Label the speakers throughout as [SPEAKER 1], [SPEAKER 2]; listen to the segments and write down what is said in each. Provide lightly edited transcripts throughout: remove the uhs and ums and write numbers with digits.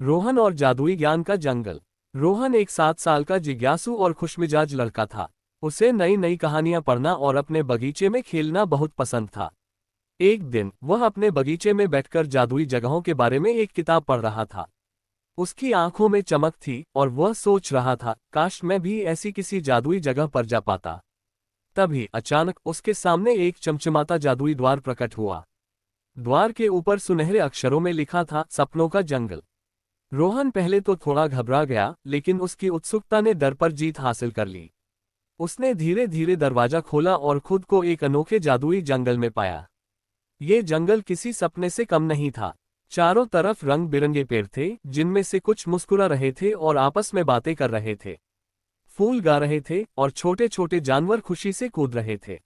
[SPEAKER 1] रोहन और जादुई ज्ञान का जंगल। रोहन एक 7 साल का जिज्ञासु और खुशमिजाज लड़का था। उसे नई नई कहानियां पढ़ना और अपने बगीचे में खेलना बहुत पसंद था। एक दिन वह अपने बगीचे में बैठकर जादुई जगहों के बारे में एक किताब पढ़ रहा था। उसकी आंखों में चमक थी और वह सोच रहा था, काश मैं भी ऐसी किसी जादुई जगह पर जा पाता। तभी अचानक उसके सामने एक चमचमाता जादुई द्वार प्रकट हुआ। द्वार के ऊपर सुनहरे अक्षरों में लिखा था, सपनों का जंगल। रोहन पहले तो थोड़ा घबरा गया, लेकिन उसकी उत्सुकता ने डर पर जीत हासिल कर ली। उसने धीरे धीरे दरवाजा खोला और खुद को एक अनोखे जादुई जंगल में पाया। ये जंगल किसी सपने से कम नहीं था। चारों तरफ रंग बिरंगे पेड़ थे, जिनमें से कुछ मुस्कुरा रहे थे और आपस में बातें कर रहे थे। फूल गा रहे थे और छोटे छोटे जानवर खुशी से कूद रहे थे।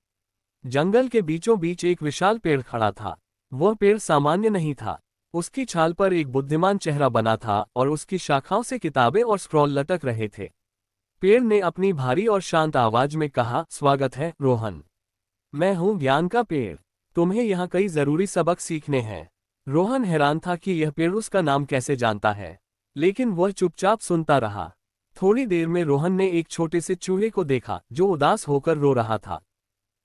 [SPEAKER 1] जंगल के बीचों बीच एक विशाल पेड़ खड़ा था। वह पेड़ सामान्य नहीं था। उसकी छाल पर एक बुद्धिमान चेहरा बना था और उसकी शाखाओं से किताबें और स्क्रॉल लटक रहे थे। पेड़ ने अपनी भारी और शांत आवाज में कहा, स्वागत है रोहन। मैं हूं ज्ञान का पेड़। तुम्हें यहाँ कई जरूरी सबक सीखने हैं। रोहन हैरान था कि यह पेड़ उसका नाम कैसे जानता है, लेकिन वह चुपचाप सुनता रहा। थोड़ी देर में रोहन ने एक छोटे से चूहे को देखा जो उदास होकर रो रहा था।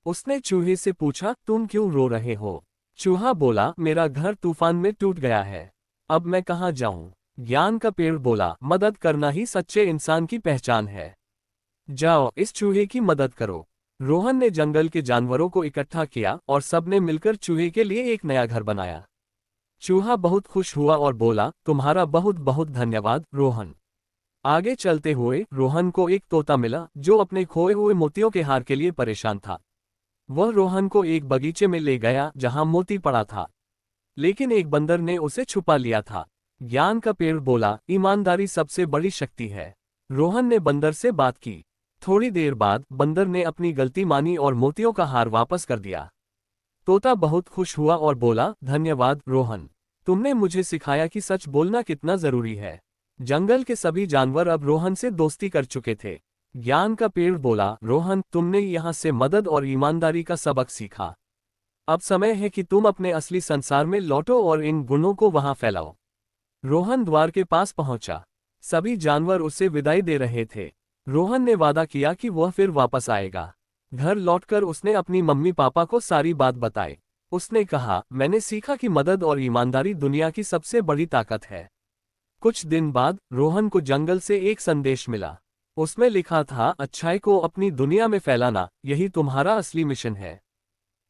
[SPEAKER 1] उसने चूहे से पूछा, तुम क्यों रो रहे हो? चूहा बोला, मेरा घर तूफान में टूट गया है। अब मैं कहाँ जाऊं? ज्ञान का पेड़ बोला, मदद करना ही सच्चे इंसान की पहचान है। जाओ इस चूहे की मदद करो। रोहन ने जंगल के जानवरों को इकट्ठा किया और सबने मिलकर चूहे के लिए एक नया घर बनाया। चूहा बहुत खुश हुआ और बोला, तुम्हारा बहुत बहुत धन्यवाद रोहन। आगे चलते हुए रोहन को एक तोता मिला जो अपने खोए हुए मोतियों के हार के लिए परेशान था। वह रोहन को एक बगीचे में ले गया जहां मोती पड़ा था, लेकिन एक बंदर ने उसे छुपा लिया था। ज्ञान का पेड़ बोला, ईमानदारी सबसे बड़ी शक्ति है। रोहन ने बंदर से बात की। थोड़ी देर बाद बंदर ने अपनी गलती मानी और मोतियों का हार वापस कर दिया। तोता बहुत खुश हुआ और बोला, धन्यवाद रोहन। तुमने मुझे सिखाया कि सच बोलना कितना जरूरी है। जंगल के सभी जानवर अब रोहन से दोस्ती कर चुके थे। ज्ञान का पेड़ बोला, रोहन तुमने यहाँ से मदद और ईमानदारी का सबक सीखा। अब समय है कि तुम अपने असली संसार में लौटो और इन गुणों को वहां फैलाओ। रोहन द्वार के पास पहुंचा। सभी जानवर उसे विदाई दे रहे थे। रोहन ने वादा किया कि वह फिर वापस आएगा। घर लौटकर उसने अपनी मम्मी पापा को सारी बात बताई। उसने कहा, मैंने सीखा कि मदद और ईमानदारी दुनिया की सबसे बड़ी ताकत है। कुछ दिन बाद रोहन को जंगल से एक संदेश मिला। उसमें लिखा था, अच्छाई को अपनी दुनिया में फैलाना, यही तुम्हारा असली मिशन है।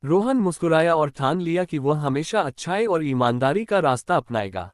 [SPEAKER 1] रोहन मुस्कुराया और ठान लिया कि वह हमेशा अच्छाई और ईमानदारी का रास्ता अपनाएगा।